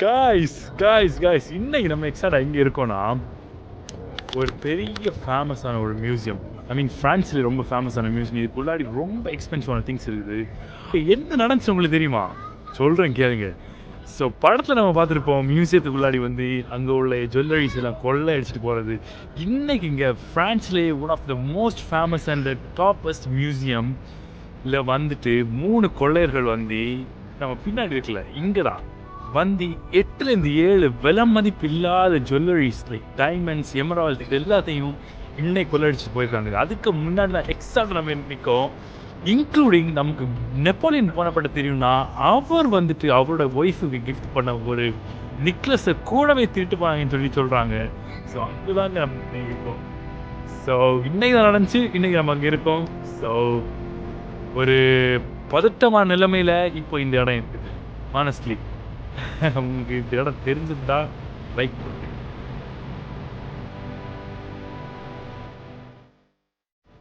Guys இன்னைக்கு நம்ம எக்ஸாக்டா எங்க இருக்கோம்னா ஒரு பெரிய ஃபேமஸான ஒரு மியூசியம். ஐ மீன் ஃப்ரான்ஸ்ல ரொம்ப ஃபேமஸான மியூசியம். இதுக்குள்ளாடி ரொம்ப எக்ஸ்பென்சிவான திங்ஸ் இருக்குது. என்ன நடந்துச்சு உங்களுக்கு தெரியுமா? சொல்கிறேன் கேளுங்க. ஸோ படத்தில் நம்ம பார்த்துருப்போம் மியூசியத்துக்குள்ளாடி வந்து அங்கே உள்ள ஜுவல்லரிஸ் எல்லாம் கொள்ளை அடிச்சுட்டு போகிறது. இன்றைக்கி இங்கே ஃப்ரான்ஸ்லேயே one of the most famous and toppest மியூசியமில் வந்துட்டு 3 கொள்ளையர்கள் வந்து நம்ம பின்னாடி இருக்குல்ல இங்கே தான் வந்து 8லேருந்து 7 விலை மதிப்பு இல்லாத ஜுவல்லரிஸ் லைக் டைமண்ட்ஸ், எமரால்ட் இது எல்லாத்தையும் இன்னைக்கு கொள்ளடிச்சு போயிருக்காங்க. அதுக்கு முன்னாடி தான் எக்ஸாக்ட் நம்ம நிற்கும். இன்க்ளூடிங் நமக்கு நெப்போலியன் போனப்பட்ட தெரியும்னா அவர் வந்துட்டு அவரோட ஒய்ஃபுக்கு கிஃப்ட் பண்ண ஒரு நெக்லஸை கூடவே திருட்டு போனாங்கன்னு சொல்கிறாங்க. ஸோ அதுதாங்க நம்ம இருக்கோம். ஸோ இன்னைக்கு தான் நடந்துச்சு, இன்னைக்கு நம்ம அங்கே இருக்கோம். ஸோ ஒரு பதட்டமான நிலைமையில் இப்போ இந்த இடம் இருக்குது. ஹானஸ்ட்லி உங்களுக்கு இந்த இடம் தெரிஞ்சிருந்தா லைக்